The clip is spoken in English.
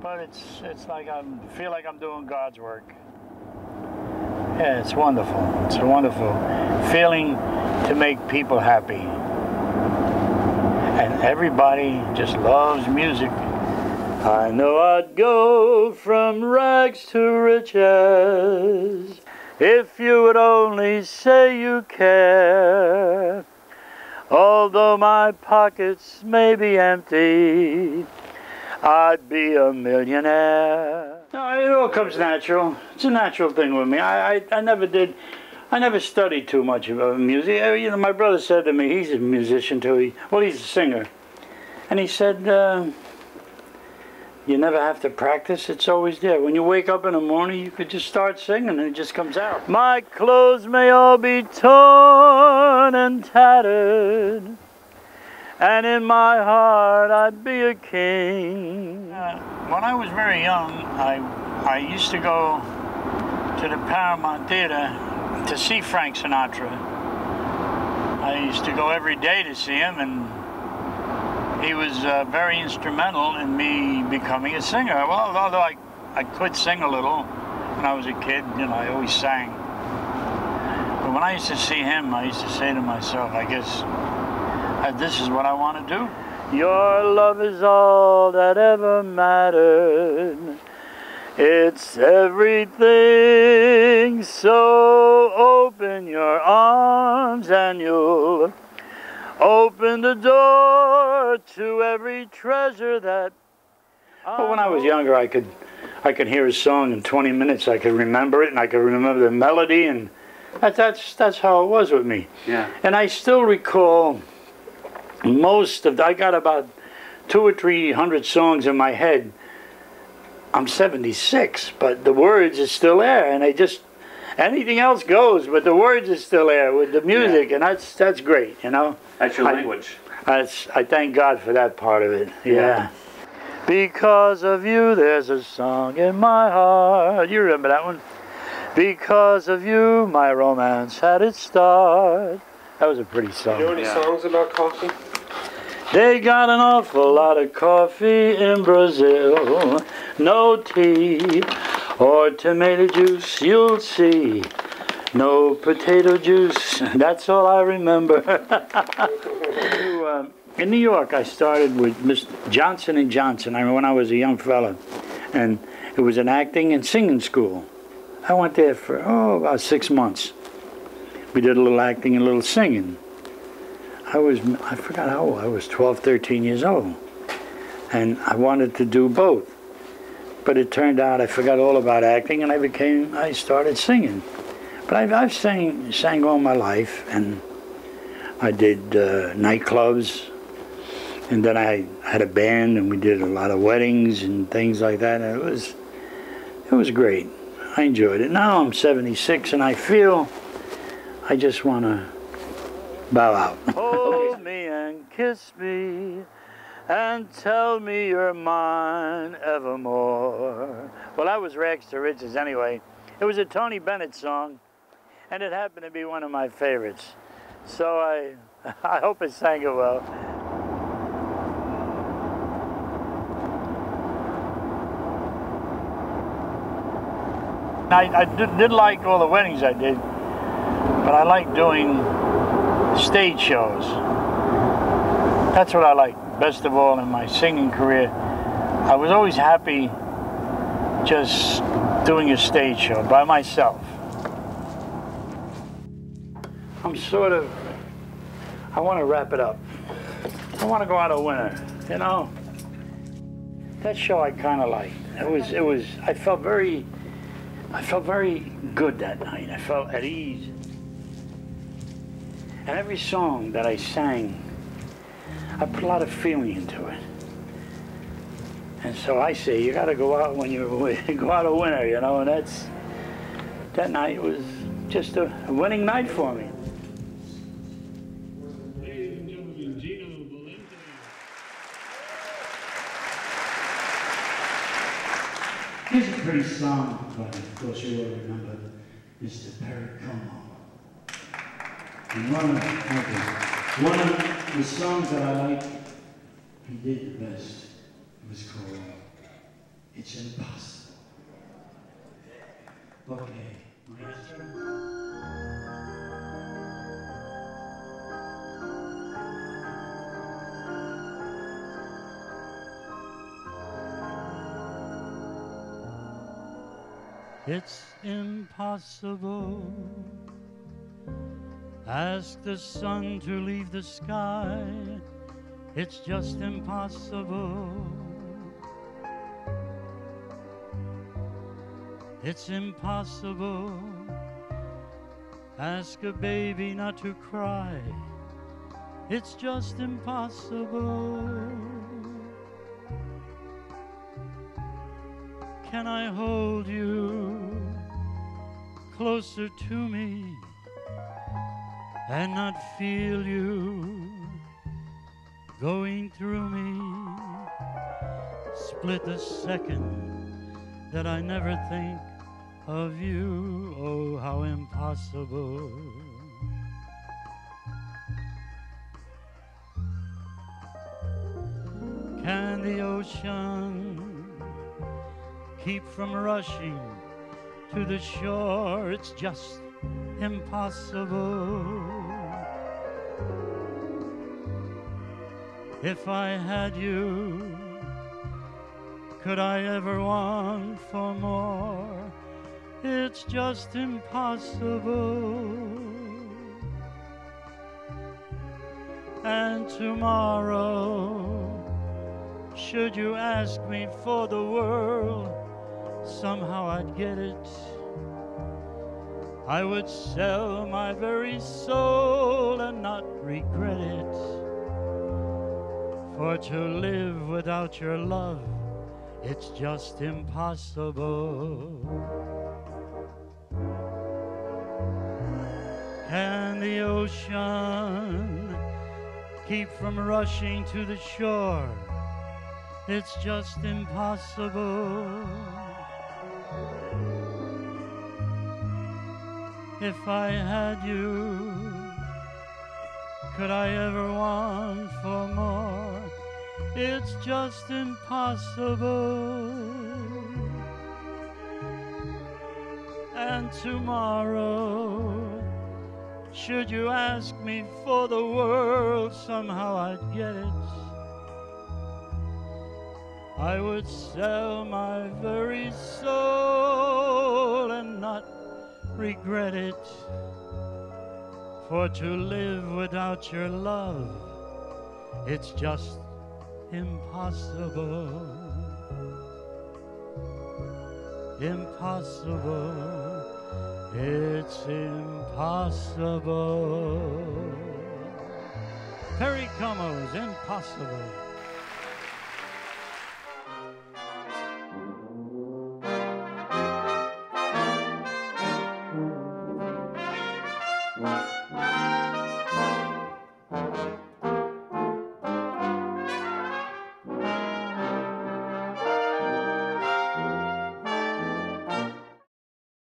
But it's like I feel like I'm doing God's work. Yeah, it's wonderful. It's a wonderful feeling to make people happy. And everybody just loves music. I know I'd go from rags to riches if you would only say you care. Although my pockets may be empty, I'd be a millionaire. No, it all comes natural. It's a natural thing with me. I never studied too much about music. You know, my brother said to me, he's a musician too. Well, he's a singer. And he said, you never have to practice. It's always there. When you wake up in the morning, you could just start singing and it just comes out. My clothes may all be torn and tattered, and in my heart I'd be a king. When I was very young, I used to go to the Paramount Theater to see Frank Sinatra. I used to go every day to see him, and he was very instrumental in me becoming a singer. Well, although I could sing a little when I was a kid, you know, I always sang. But when I used to see him, I used to say to myself, I guess this is what I want to do. Your love is all that ever mattered. It's everything, so open your arms and you'll open the door to every treasure that... Well, when I was younger, I could hear a song in 20 minutes. I could remember it, and I could remember the melody, and that's how it was with me. Yeah. And I still recall most of... I got about 200 or 300 songs in my head. I'm 76, but the words are still there, and anything else goes, but the words are still there with the music, and that's great, you know. That's your language. I thank God for that part of it. Yeah. Because of you, there's a song in my heart. You remember that one? Because of you, my romance had its start. That was a pretty song. You know any songs about coffee? They got an awful lot of coffee in Brazil. No tea or tomato juice, you'll see. No potato juice, that's all I remember. In New York, I started with Miss Johnson & Johnson when I was a young fella. And it was an acting and singing school. I went there for, about 6 months. We did a little acting and a little singing. I forgot how old, I was 12, 13 years old. And I wanted to do both. But it turned out I forgot all about acting and I started singing. But I've sang all my life, and I did nightclubs, and then I had a band, and we did a lot of weddings and things like that, and it was great. I enjoyed it. Now I'm 76, and I feel I just want to bow out. Hold me and kiss me and tell me you're mine evermore. Well, that was Rags to Riches anyway. It was a Tony Bennett song, and it happened to be one of my favorites. So I hope I sang it well. I did like all the weddings I did, but I like doing stage shows. That's what I like best of all in my singing career. I was always happy just doing a stage show by myself. I want to wrap it up. I want to go out a winner, you know. That show I kind of liked. I felt very good that night. I felt at ease. And every song that I sang, I put a lot of feeling into it. And so I say, you got to go out when you go out a winner, you know. And that night was just a winning night for me. Ladies and gentlemen, Gino Valenti. Here's a pretty song, but of course you will remember. It's the Pericomo. And one of the songs that I like, he did the best. It was called It's impossible. Okay, maestro. It's impossible. Ask the sun to leave the sky. It's just impossible. It's impossible. Ask a baby not to cry. It's just impossible. Can I hold you closer to me and not feel you going through me? Split the second that I never think of you. Oh, how impossible. Can the ocean keep from rushing to the shore? It's just impossible. If I had you, could I ever want for more? It's just impossible. And tomorrow, should you ask me for the world, somehow I'd get it. I would sell my very soul and not regret it. For to live without your love, it's just impossible. Can the ocean keep from rushing to the shore? It's just impossible. If I had you, could I ever want for more? It's just impossible. And tomorrow, should you ask me for the world, somehow I'd get it. I would sell my very soul and not regret it. For to live without your love, it's just impossible. Impossible. It's impossible. Perry Como's Impossible.